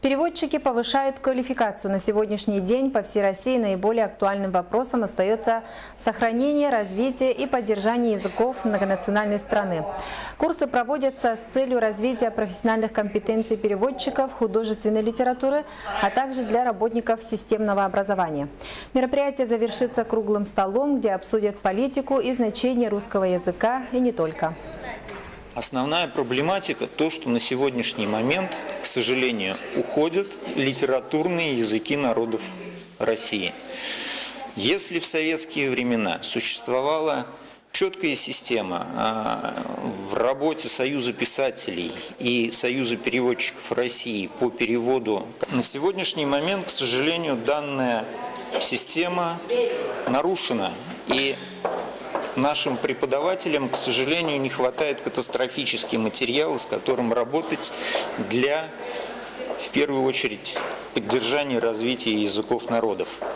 Переводчики повышают квалификацию. На сегодняшний день по всей России наиболее актуальным вопросом остается сохранение, развитие и поддержание языков многонациональной страны. Курсы проводятся с целью развития профессиональных компетенций переводчиков художественной литературы, а также для работников системного образования. Мероприятие завершится круглым столом, где обсудят политику и значение русского языка и не только. Основная проблематика – то, что на сегодняшний момент, к сожалению, уходят литературные языки народов России. Если в советские времена существовала четкая система в работе Союза писателей и Союза переводчиков России по переводу, на сегодняшний момент, к сожалению, данная система нарушена. И нашим преподавателям, к сожалению, не хватает катастрофически материала, с которым работать для, в первую очередь, поддержания и развития языков народов.